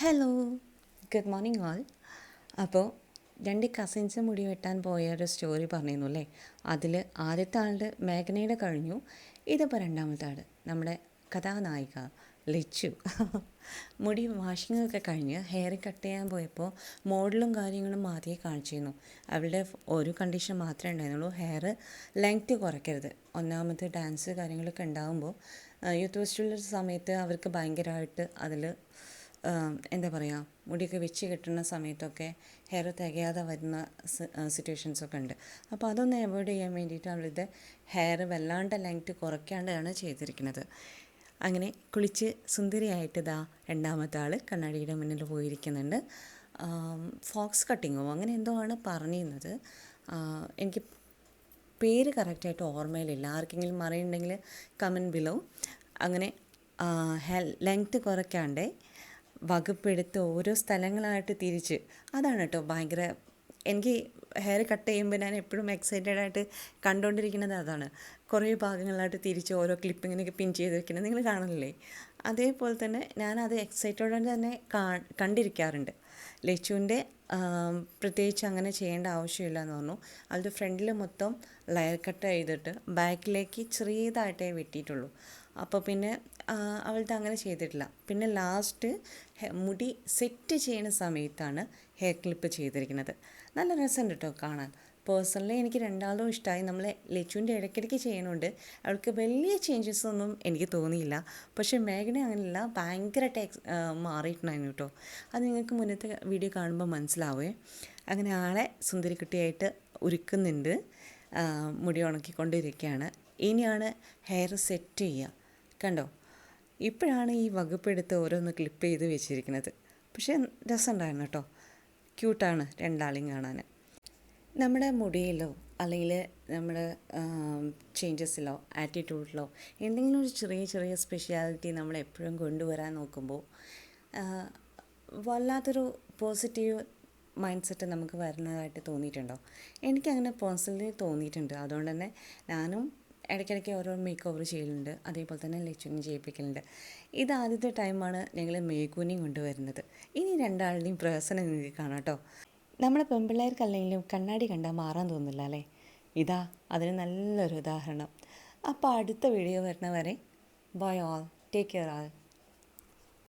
Hello, good morning all. അപ്പോൾ രണ്ട് cousins മുടി വെട്ടാൻ പോയ ഒരു സ്റ്റോറി പറഞ്ഞിരുന്നു അല്ലേ. അതിൽ ആദ്യത്തെ ആളുടെ മേഘനയുടെ കഴിഞ്ഞു. ഇതിപ്പോൾ രണ്ടാമത്തെ ആൾ നമ്മുടെ കഥാനായിക ലച്ചു. മുടി വാഷിങ്ങൊക്കെ കഴിഞ്ഞ് ഹെയർ കട്ട് ചെയ്യാൻ പോയപ്പോൾ മോഡലും കാര്യങ്ങളും ആദ്യമേ കാണിച്ചിരുന്നു. അവളുടെ ഒരു കണ്ടീഷൻ മാത്രമേ ഉണ്ടായിരുന്നുള്ളൂ, ഹെയർ ലെങ്ത്ത് കുറയ്ക്കരുത്. ഒന്നാമത് ഡാൻസ് കാര്യങ്ങളൊക്കെ ഉണ്ടാകുമ്പോൾ യൂത്ത് ഫെസ്റ്റിവൽ സമയത്ത് അവർക്ക് ഭയങ്കരമായിട്ട് അതിൽ എന്താ പറയുക, മുടിയൊക്കെ വെച്ച് കെട്ടുന്ന സമയത്തൊക്കെ ഹെയർ തികയാതെ വരുന്ന സിറ്റുവേഷൻസൊക്കെ ഉണ്ട്. അപ്പോൾ അതൊന്ന് അവോയ്ഡ് ചെയ്യാൻ വേണ്ടിയിട്ട് അവളിത് ഹെയർ വല്ലാണ്ട് ലെങ്ത്ത് കുറയ്ക്കാണ്ടാണ് ചെയ്തിരിക്കുന്നത്. അങ്ങനെ കുളിച്ച് സുന്ദരിയായിട്ട് ഇതാ രണ്ടാമത്തെ ആൾ കണ്ണാടിയുടെ മുന്നിൽ പോയിരിക്കുന്നുണ്ട്. ഫോക്സ് കട്ടിങ്ങോ അങ്ങനെ എന്തോ ആണ് പറഞ്ഞിരുന്നത്. എനിക്ക് പേര് കറക്റ്റായിട്ട് ഓർമ്മയിലില്ല. ആർക്കെങ്കിലും അറിയുന്നുണ്ടെങ്കിൽ കമൻറ്റ് ബിലോ. അങ്ങനെ ലെങ്ത്ത് കുറയ്ക്കാണ്ട് വകുപ്പെടുത്ത് ഓരോ സ്ഥലങ്ങളായിട്ട് തിരിച്ച്, അതാണ് കേട്ടോ ഭയങ്കര, എനിക്ക് ഹെയർ കട്ട് ചെയ്യുമ്പോൾ ഞാൻ എപ്പോഴും എക്സൈറ്റഡ് ആയിട്ട് കണ്ടുകൊണ്ടിരിക്കുന്നത് അതാണ്. കുറേ ഭാഗങ്ങളായിട്ട് തിരിച്ച് ഓരോ ക്ലിപ്പിങ്ങിനൊക്കെ പിൻ ചെയ്ത് വെക്കുന്നത് നിങ്ങൾ കാണുന്നില്ലേ. അതേപോലെ തന്നെ ഞാനത് എക്സൈറ്റഡോടെ തന്നെ കണ്ടിരിക്കാറുണ്ട്. ലച്ചുവിൻ്റെ പ്രത്യേകിച്ച് അങ്ങനെ ചെയ്യേണ്ട ആവശ്യമില്ല എന്ന് പറഞ്ഞു. അവളുടെ ഫ്രണ്ടിൽ മൊത്തം ലെയർ കട്ട് ചെയ്തിട്ട് ബാക്കിലേക്ക് ചെറിയതായിട്ടേ വെട്ടിയിട്ടുള്ളൂ. അപ്പോൾ പിന്നെ അവളുടെ അങ്ങനെ ചെയ്തിട്ടില്ല. പിന്നെ ലാസ്റ്റ് മുടി സെറ്റ് ചെയ്യുന്ന സമയത്താണ് ഹെയർ ക്ലിപ്പ് ചെയ്തിരിക്കുന്നത്. നല്ല രസമുണ്ട് കേട്ടോ കാണാൻ. പേഴ്സണലി എനിക്ക് രണ്ടാളും ഇഷ്ടമായി. നമ്മൾ ലച്ചുവിൻ്റെ ഇടയ്ക്കിടയ്ക്ക് ചെയ്യുന്നുണ്ട്. അവൾക്ക് വലിയ ചേഞ്ചസ് ഒന്നും എനിക്ക് തോന്നിയില്ല. പക്ഷേ മേഘന അങ്ങനെയല്ല, ഭയങ്കരമായിട്ട് മാറിയിട്ടുണ്ടായിരുന്നു കേട്ടോ. അത് നിങ്ങൾക്ക് മുന്നത്തെ വീഡിയോ കാണുമ്പോൾ മനസ്സിലാവേ. അങ്ങനെ ആളെ സുന്ദരിക്കുട്ടിയായിട്ട് ഒരുക്കുന്നുണ്ട്. മുടി ഉണക്കിക്കൊണ്ടിരിക്കുകയാണ്. ഇനിയാണ് ഹെയർ സെറ്റ് ചെയ്യുക. കണ്ടോ, ഇപ്പോഴാണ് ഈ വകുപ്പെടുത്ത് ഓരോന്ന് ക്ലിപ്പ് ചെയ്ത് വെച്ചിരിക്കുന്നത്. പക്ഷേ രസമുണ്ടായിരുന്നു കേട്ടോ. ക്യൂട്ടാണ് രണ്ടാളെയും കാണാൻ. നമ്മുടെ മുടിയിലോ അല്ലെങ്കിൽ നമ്മുടെ ചേഞ്ചസിലോ ആറ്റിറ്റ്യൂഡിലോ എന്തെങ്കിലും ഒരു ചെറിയ ചെറിയ സ്പെഷ്യാലിറ്റി നമ്മൾ എപ്പോഴും കൊണ്ടുവരാൻ നോക്കുമ്പോൾ വല്ലാത്തൊരു പോസിറ്റീവ് മൈൻഡ് സെറ്റ് നമുക്ക് വരുന്നതായിട്ട് തോന്നിയിട്ടുണ്ടോ? എനിക്കങ്ങനെ പേഴ്സണലി തോന്നിയിട്ടുണ്ട്. അതുകൊണ്ട് തന്നെ ഞാനും ഇടയ്ക്കിടയ്ക്ക് ഓരോ മേക്ക് ഓവർ ചെയ്യലുണ്ട്. അതേപോലെ തന്നെ ലച്ചുവിനും ചെയ്യിപ്പിക്കലുണ്ട്. ഇത് ആദ്യത്തെ ടൈമാണ് ഞങ്ങൾ മേഘൂനെയും കൊണ്ടുവരുന്നത്. ഇനി രണ്ടാളുടെയും പ്രഹസനം നിങ്ങൾക്ക് കാണാം കേട്ടോ. നമ്മളെ പെൺപിള്ളേർക്കല്ലെങ്കിലും കണ്ണാടി കണ്ടാൽ മാറാൻ തോന്നില്ല അല്ലേ. ഇതാ അതിന് നല്ലൊരു ഉദാഹരണം. അപ്പോൾ അടുത്ത വീഡിയോ വരുന്നവരെ ബൈ ഓൾ, ടേക്ക് കെയർ ആൾ.